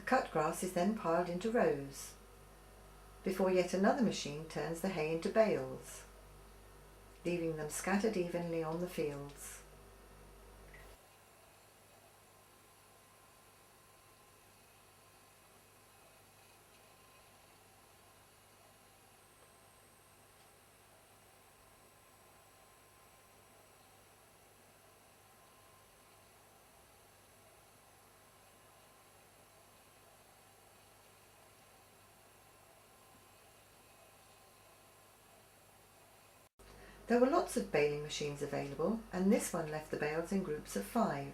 cut grass is then piled into rows, before yet another machine turns the hay into bales, leaving them scattered evenly on the fields. There were lots of baling machines available, and this one left the bales in groups of 5.